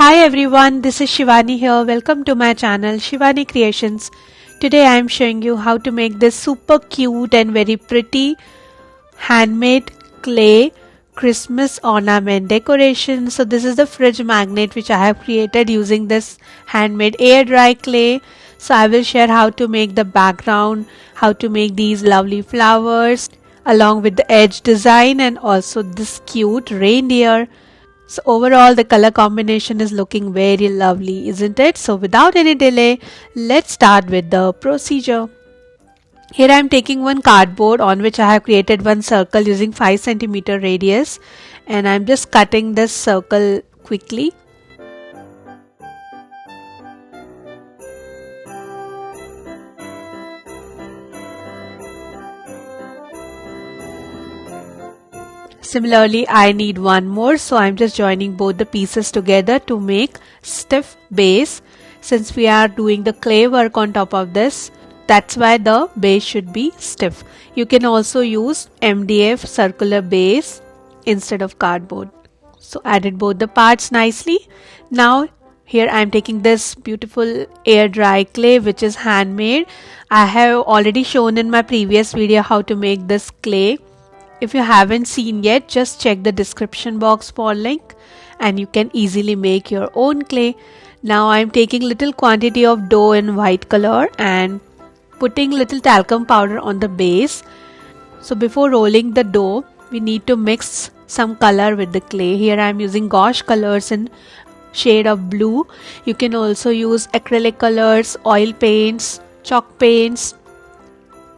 Hi everyone, this is Shivani here. Welcome to my channel Shivani Creations. Today I am showing you how to make this super cute and very pretty handmade clay Christmas ornament decoration. So this is the fridge magnet which I have created using this handmade air dry clay. So I will share how to make the background, how to make these lovely flowers along with the edge design and also this cute reindeer. So overall the color combination is looking very lovely, isn't it? So without any delay, let's start with the procedure. Here I am taking one cardboard on which I have created one circle using 5 centimeter radius, and I am just cutting this circle quickly. Similarly, I need one more, so I'm just joining both the pieces together to make stiff base. Since we are doing the clay work on top of this, that's why the base should be stiff. You can also use MDF circular base instead of cardboard. So added both the parts nicely. Now here I am taking this beautiful air dry clay which is handmade. I have already shown in my previous video how to make this clay. If you haven't seen yet, just check the description box for link and you can easily make your own clay. Now I am taking little quantity of dough in white color and putting little talcum powder on the base. So before rolling the dough, we need to mix some color with the clay. Here I am using gouache colors in shade of blue. You can also use acrylic colors, oil paints, chalk paints,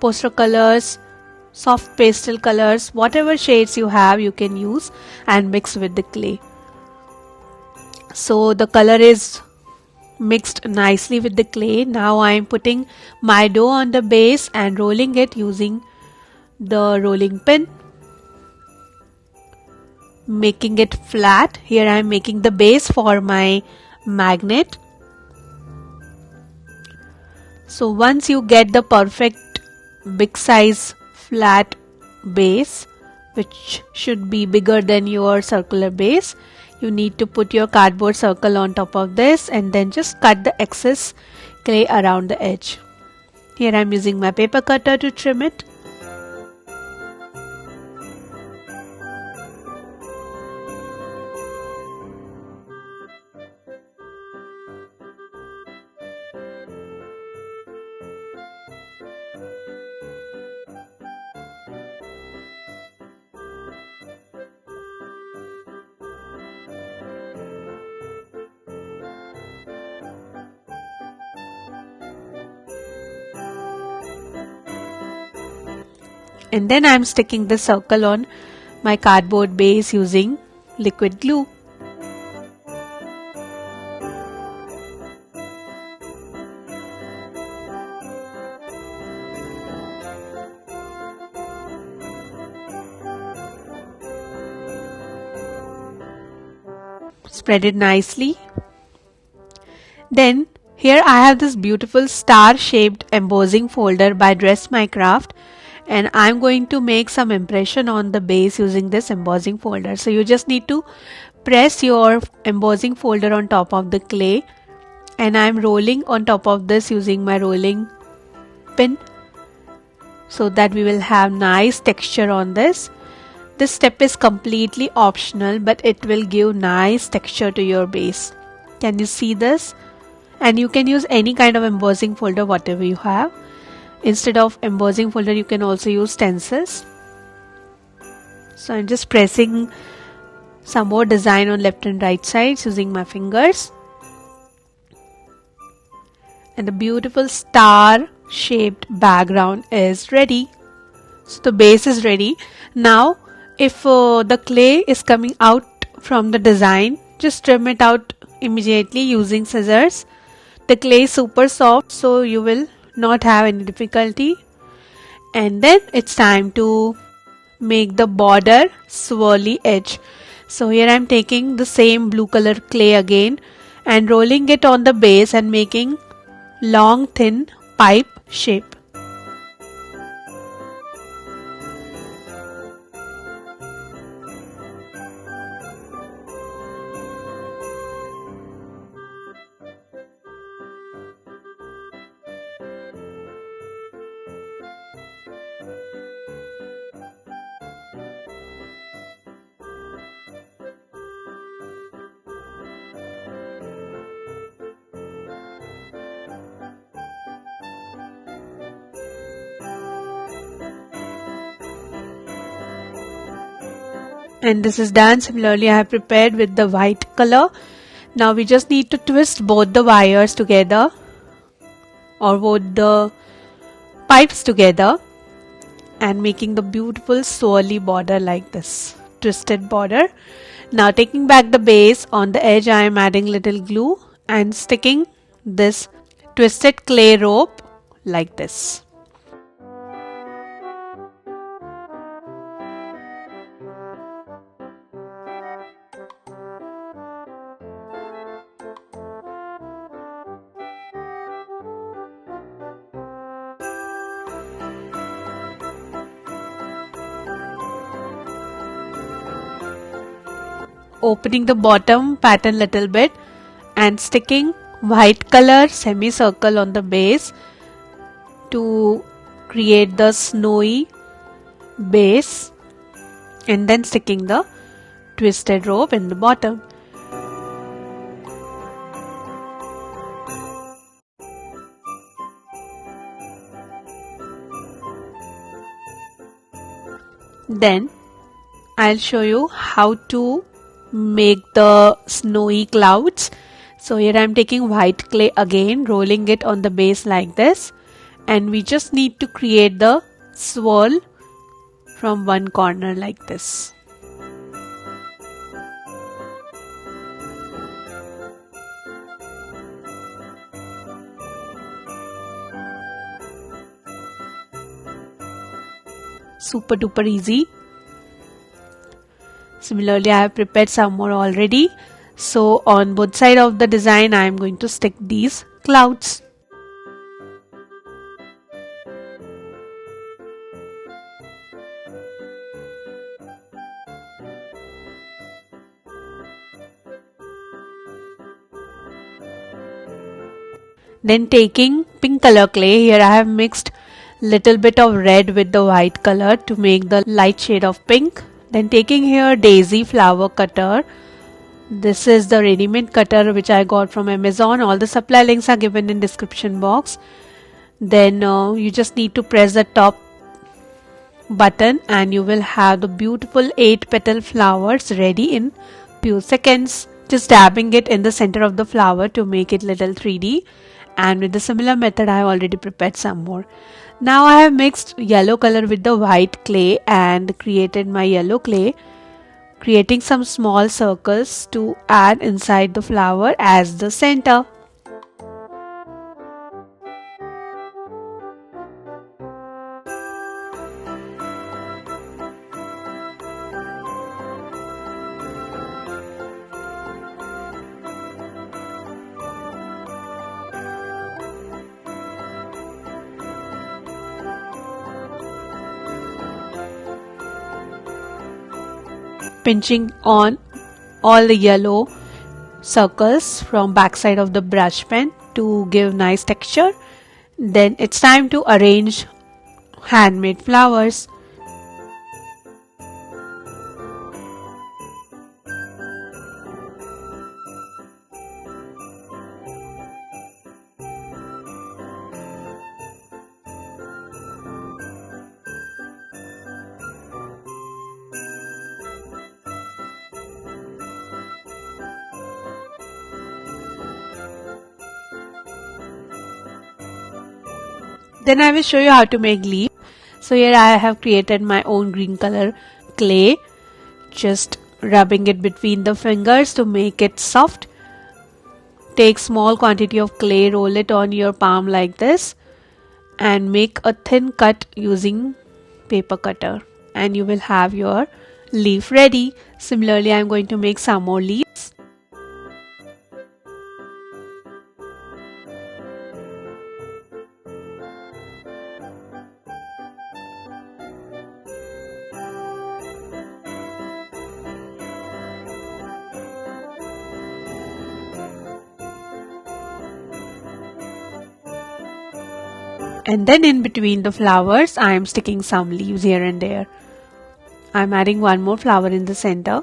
poster colors, soft pastel colors, whatever shades you have you can use and mix with the clay. So the color is mixed nicely with the clay. Now I am putting my dough on the base and rolling it using the rolling pin, making it flat. Here I am making the base for my magnet. So once you get the perfect big size flat base, which should be bigger than your circular base, you need to put your cardboard circle on top of this and then just cut the excess clay around the edge. Here I am using my paper cutter to trim it. And then I am sticking the circle on my cardboard base using liquid glue. Spread it nicely. Then here I have this beautiful star shaped embossing folder by Dress My Craft, and I'm going to make some impression on the base using this embossing folder. So you just need to press your embossing folder on top of the clay, and I'm rolling on top of this using my rolling pin so that we will have nice texture on this. This step is completely optional, but it will give nice texture to your base. Can you see this? And you can use any kind of embossing folder, whatever you have. Instead of embossing folder, you can also use stencils. So I'm just pressing some more design on left and right sides using my fingers. And the beautiful star shaped background is ready. So the base is ready. Now if the clay is coming out from the design, just trim it out immediately using scissors. The clay is super soft, so you will not have any difficulty. And then it's time to make the border swirly edge. So here I am taking the same blue color clay again and rolling it on the base and making long thin pipe shape. and this is done. Similarly, I have prepared with the white color. Now we just need to twist both the wires together or both the pipes together and making the beautiful swirly border like this, twisted border. Now taking back the base, on the edge I am adding little glue and sticking this twisted clay rope like this. Opening the bottom pattern little bit and sticking white color semicircle on the base to create the snowy base, and then sticking the twisted rope in the bottom. Then I'll show you how to make the snowy clouds. So here I'm taking white clay again, rolling it on the base like this, and we just need to create the swirl from one corner like this. Super duper easy. Similarly, I have prepared some more already. So on both sides of the design, I am going to stick these clouds. Then taking pink color clay, here I have mixed little bit of red with the white color to make the light shade of pink. Then taking here daisy flower cutter. This is the ready-made cutter which I got from Amazon. All the supply links are given in description box. Then you just need to press the top button and you will have the beautiful 8 petal flowers ready in few seconds. Just dabbing it in the center of the flower to make it little 3D. And with the similar method I have already prepared some more. Now I have mixed yellow color with the white clay and created my yellow clay, creating some small circles to add inside the flower as the center. Pinching on all the yellow circles from backside of the brush pen to give nice texture. Then it's time to arrange handmade flowers. Then I will show you how to make leaf. So here I have created my own green color clay, just rubbing it between the fingers to make it soft. Take small quantity of clay, roll it on your palm like this and make a thin cut using paper cutter and you will have your leaf ready. Similarly, I am going to make some more leaves. And then in between the flowers, I am sticking some leaves here and there. I am adding one more flower in the center.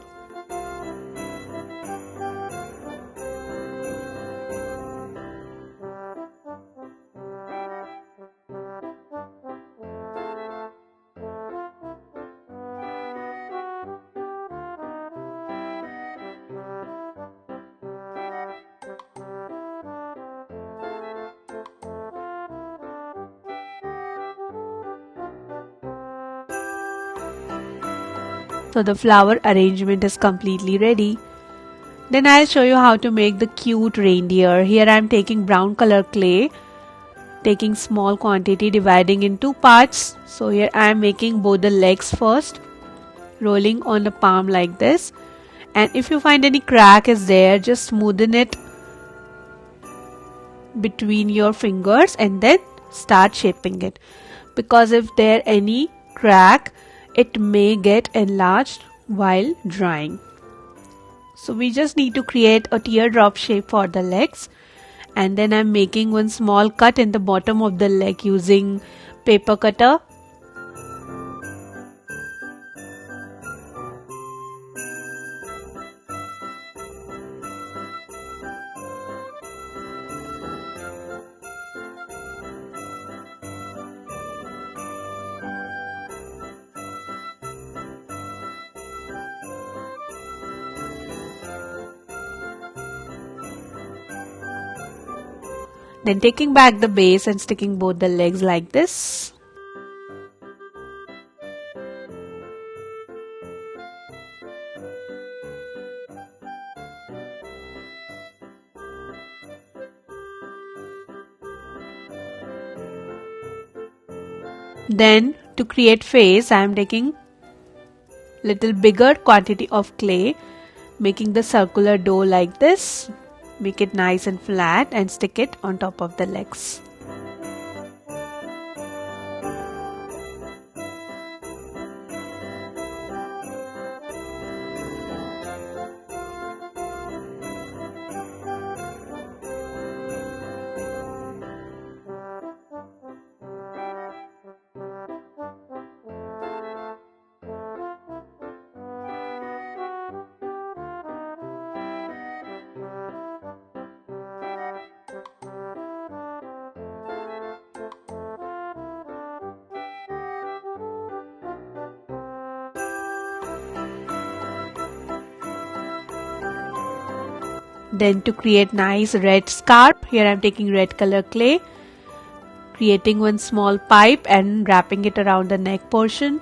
So the flower arrangement is completely ready. Then I'll show you how to make the cute reindeer. Here I'm taking brown color clay, taking small quantity, dividing in two parts. So here I am making both the legs first, rolling on the palm like this. And if you find any crack is there, just smoothen it between your fingers and then start shaping it, because if there any crack, it may get enlarged while drying. So we just need to create a teardrop shape for the legs, and then I'm making one small cut in the bottom of the leg using paper cutter. Then taking back the base and sticking both the legs like this. Then to create face, I am taking little bigger quantity of clay, making the circular dough like this. Make it nice and flat and stick it on top of the legs. Then to create nice red scarf, here I am taking red color clay, creating one small pipe and wrapping it around the neck portion.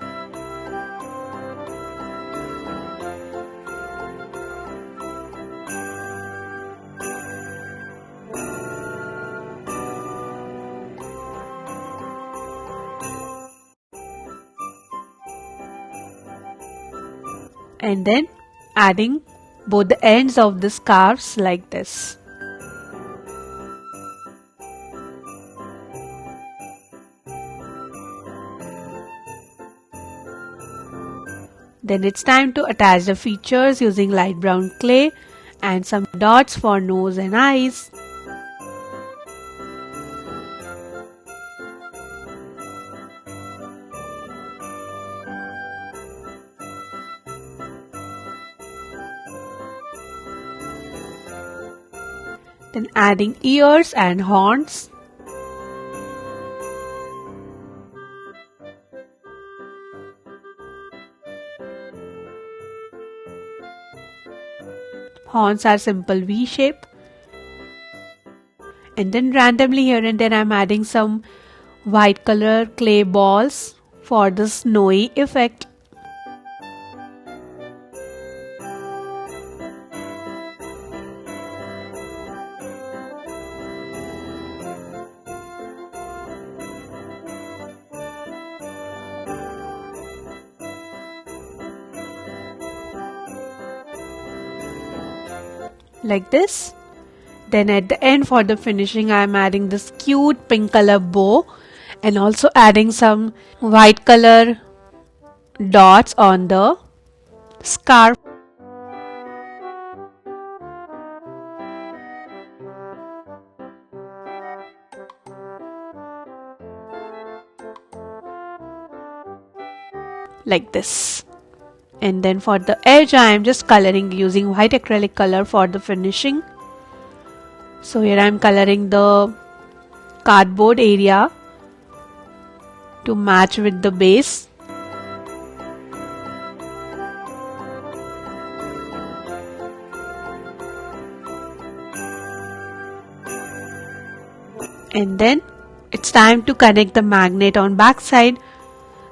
And then adding both the ends of the scarves like this. Then it's time to attach the features using light brown clay and some dots for nose and eyes. Then adding ears and horns. Horns are simple V shape. And then randomly here and there I'm adding some white color clay balls for the snowy effect. Like this. Then at the end for the finishing I am adding this cute pink color bow and also adding some white color dots on the scarf. Like this. And then for the edge I am just coloring using white acrylic color for the finishing. So here I am coloring the cardboard area to match with the base. And then it's time to connect the magnet on back side.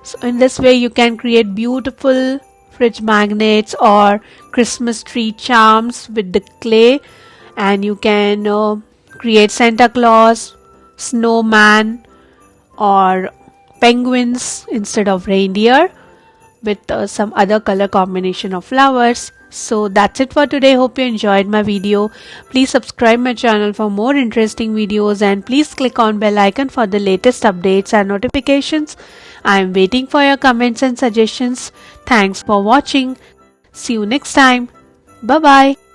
So in this way you can create beautiful fridge magnets or Christmas tree charms with the clay, and you can create Santa Claus, snowman, or penguins instead of reindeer with some other color combination of flowers. So that's it for today. Hope you enjoyed my video. Please subscribe my channel for more interesting videos, and please click on bell icon for the latest updates and notifications. I am waiting for your comments and suggestions. Thanks for watching. See you next time. Bye bye.